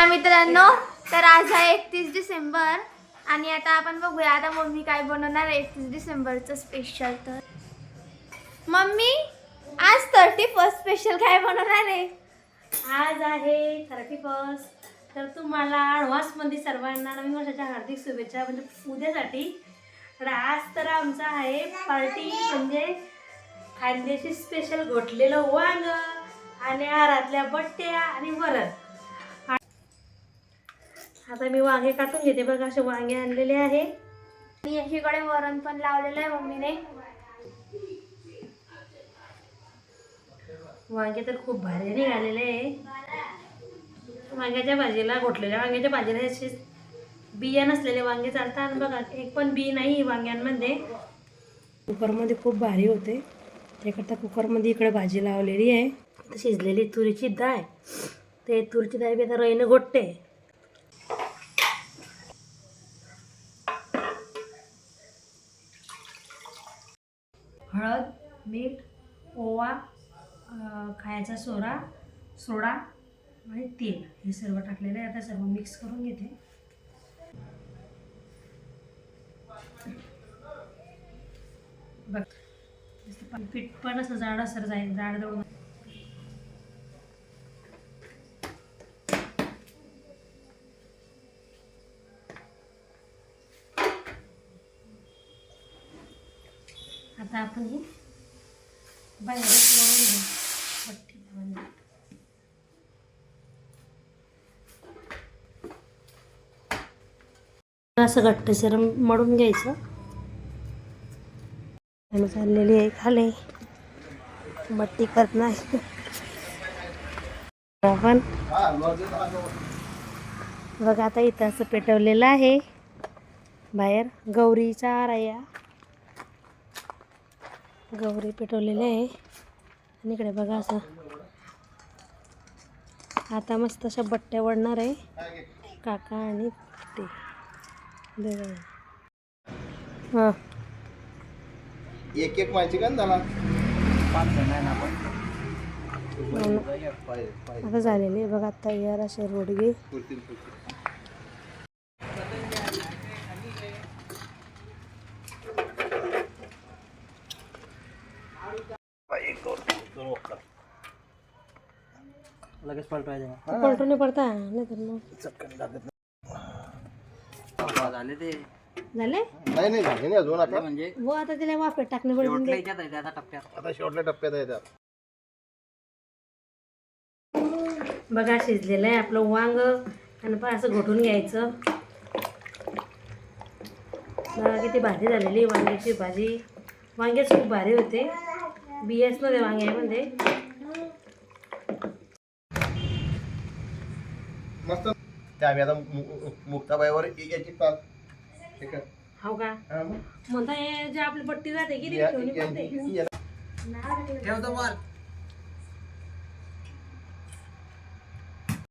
मित्रांनो, तर आज आहे 31 डिसेंबर आणि आता आपण बघूया आता मम्मी काय बनवणार आहे 31 डिसेंबरचं स्पेशल. तर मम्मी आज 31 स्पेशल काय बनवणार आहे? आज आहे 31. तर तुम्हाला ॲडव्हान्समध्ये सर्वांना नवीन वर्षाच्या हार्दिक शुभेच्छा. म्हणजे उद्यासाठी तर आज तर आमचा आहे पार्टी, म्हणजे खानदेशी स्पेशल घोटलेलं वांग आणि आहारातल्या बट्ट्या आणि वरण. आता मी वांगे काटून घेते. बघा असे वांगे आणलेले आहे आणि एकीकडे वरण पण लावलेलं आहे मम्मीने. वांगे तर खूप भारी निघालेले आहे. वांग्याच्या भाजीला, घोटलेल्या वांग्याच्या भाजीला असे बिया नसलेले वांगे चालतात. बघा एक पण बी नाही वांग्यांमध्ये. कुकरमध्ये खूप भारी होते त्याकरता कुकरमध्ये इकडे भाजी लावलेली आहे. शिजलेली तुरीची डाळ, ते तुरीची डाळ बी आता रईनं घोटते. हळद, मीठ, ओवा, खायचा सोडा आणि तेल हे सर्व टाकलेलं आहे. आता सर्व मिक्स करून घेते. बघ पीठ पण असं जाड जाईल, जाड दळून. आता आपण ही बाहेर वळून घेऊ भट्टीमध्ये. असं घट्टसर मळून घ्यायचं. आणि चाललेली आहे खाली बट्टी करत नाही आपण. बघा आता इथं असं पेटवलेलं आहे बाहेर. गौरीचा राया गौरी पेटवलेले आहे. आणि इकडे बघा असं आता मस्त अशा बट्ट्या वळणार आहे काका आणि ते. हां एक व्हायची का झाला आता झालेली बघा तयार असे रोडगे. लगेच पलटायचं. पलटून नाही पडता नाही तर मग झाले ते झाले नाही नाही झाले नाही अजून. आता म्हणजे व आता तिला वाफेट टाकणे पडून आता शेवटल्या टप्प्यात आहे. त्यात बघा शिजलेलं आहे आपलं वांग. आणि पण असं घोटून घ्यायचं. बघा किती भाजी झालेली वांग्याची भाजी. वांगेच खूप भारी होते. बियाच नव्हते वांग्यामध्ये. मस्त. त्या आम्ही आता मुक्ताबाईवर याची पाल हो का म्हणता हे जे आपली पट्टी राहते किती ठेवतो.